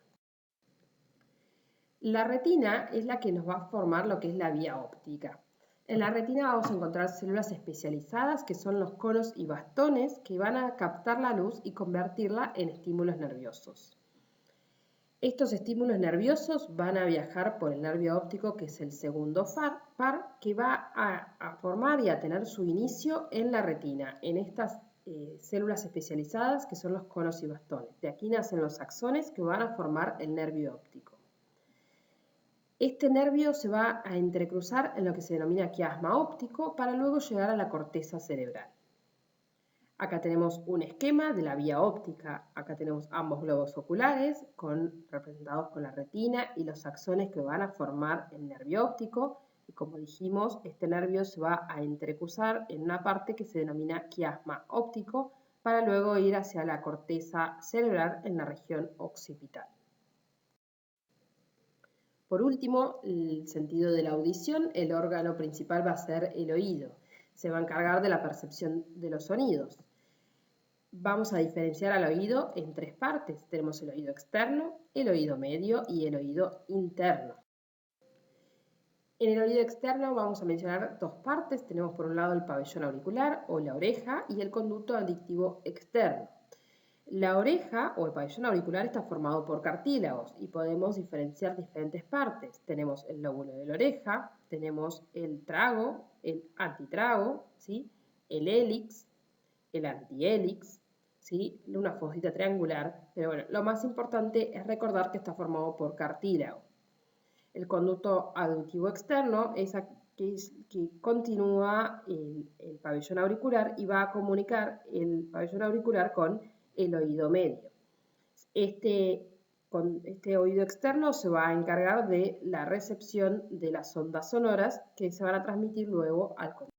La retina es la que nos va a formar lo que es la vía óptica. En la retina vamos a encontrar células especializadas que son los conos y bastones que van a captar la luz y convertirla en estímulos nerviosos. Estos estímulos nerviosos van a viajar por el nervio óptico, que es el segundo par, que va a formar y a tener su inicio en la retina, en estas células especializadas que son los conos y bastones. De aquí nacen los axones que van a formar el nervio óptico. Este nervio se va a entrecruzar en lo que se denomina quiasma óptico para luego llegar a la corteza cerebral. Acá tenemos un esquema de la vía óptica. Acá tenemos ambos globos oculares representados con la retina y los axones que van a formar el nervio óptico. Y como dijimos, este nervio se va a entrecruzar en una parte que se denomina quiasma óptico para luego ir hacia la corteza cerebral en la región occipital. Por último, el sentido de la audición, el órgano principal va a ser el oído. Se va a encargar de la percepción de los sonidos. Vamos a diferenciar al oído en tres partes. Tenemos el oído externo, el oído medio y el oído interno. En el oído externo vamos a mencionar dos partes. Tenemos por un lado el pabellón auricular o la oreja y el conducto auditivo externo. La oreja o el pabellón auricular está formado por cartílagos y podemos diferenciar diferentes partes. Tenemos el lóbulo de la oreja, tenemos el trago, el antitrago, ¿sí? El hélix, el antihélix, ¿sí? Una fosita triangular, pero bueno, lo más importante es recordar que está formado por cartílago. El conducto auditivo externo es que continúa el pabellón auricular y va a comunicar el pabellón auricular con el oído medio. Este oído externo se va a encargar de la recepción de las ondas sonoras que se van a transmitir luego al conducto.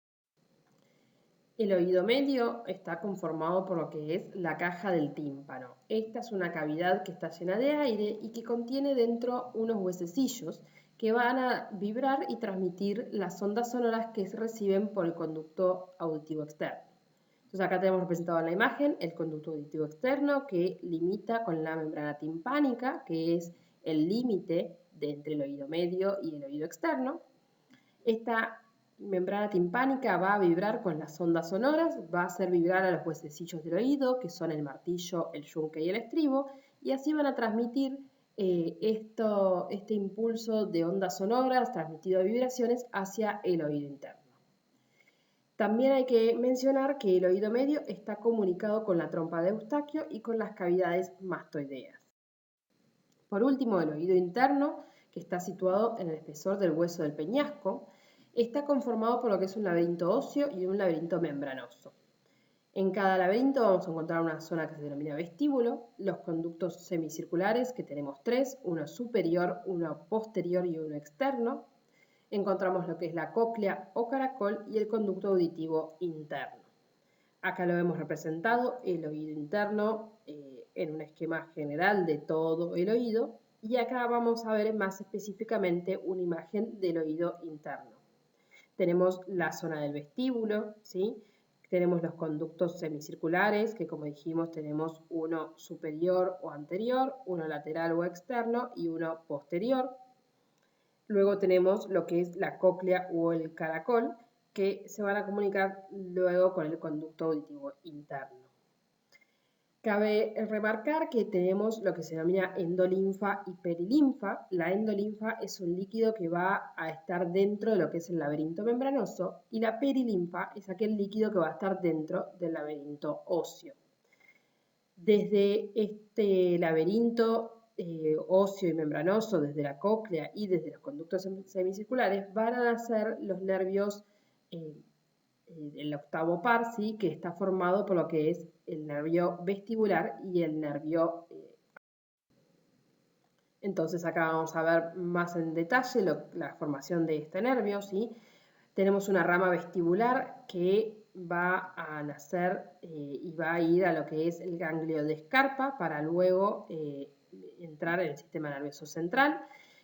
El oído medio está conformado por lo que es la caja del tímpano. Esta es una cavidad que está llena de aire y que contiene dentro unos huesecillos que van a vibrar y transmitir las ondas sonoras que se reciben por el conducto auditivo externo. Entonces acá tenemos representado en la imagen el conducto auditivo externo que limita con la membrana timpánica, que es el límite entre el oído medio y el oído externo. Esta membrana timpánica va a vibrar con las ondas sonoras, va a hacer vibrar a los huesecillos del oído, que son el martillo, el yunque y el estribo, y así van a transmitir este impulso de ondas sonoras transmitido de vibraciones hacia el oído interno. También hay que mencionar que el oído medio está comunicado con la trompa de Eustaquio y con las cavidades mastoideas. Por último, el oído interno, que está situado en el espesor del hueso del peñasco, está conformado por lo que es un laberinto óseo y un laberinto membranoso. En cada laberinto vamos a encontrar una zona que se denomina vestíbulo, los conductos semicirculares, que tenemos tres, uno superior, uno posterior y uno externo. Encontramos lo que es la cóclea o caracol y el conducto auditivo interno. Acá lo hemos representado, el oído interno, en un esquema general de todo el oído, y acá vamos a ver más específicamente una imagen del oído interno. tenemos la zona del vestíbulo, ¿sí? Tenemos los conductos semicirculares, que como dijimos tenemos uno superior o anterior, uno lateral o externo y uno posterior. Luego tenemos lo que es la cóclea o el caracol, que se van a comunicar luego con el conducto auditivo interno. Cabe remarcar que tenemos lo que se denomina endolinfa y perilinfa. La endolinfa es un líquido que va a estar dentro de lo que es el laberinto membranoso y la perilinfa es aquel líquido que va a estar dentro del laberinto óseo. Desde este laberinto óseo y membranoso, desde la cóclea y desde los conductos semicirculares, van a nacer los nervios el octavo par, ¿sí? Que está formado por lo que es el nervio vestibular y el nervio. Entonces acá vamos a ver más en detalle la formación de este nervio, ¿sí? Tenemos una rama vestibular que va a nacer y va a ir a lo que es el ganglio de Scarpa para luego entrar en el sistema nervioso central.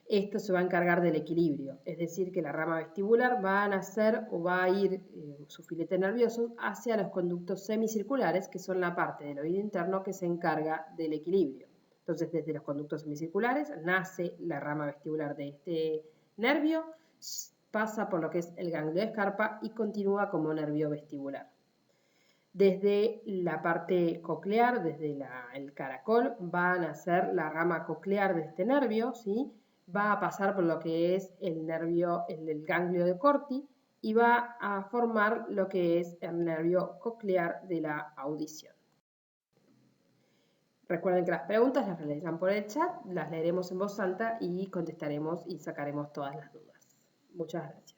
Esto se va a encargar del equilibrio, es decir, que la rama vestibular va a nacer o va a ir su filete nervioso hacia los conductos semicirculares, que son la parte del oído interno que se encarga del equilibrio. Entonces, desde los conductos semicirculares nace la rama vestibular de este nervio, pasa por lo que es el ganglio de Scarpa y continúa como nervio vestibular. Desde la parte coclear, desde el caracol, va a nacer la rama coclear de este nervio, ¿sí? Va a pasar por lo que es el ganglio de Corti y va a formar lo que es el nervio coclear de la audición. Recuerden que las preguntas las realizan por el chat, las leeremos en voz alta y contestaremos y sacaremos todas las dudas. Muchas gracias.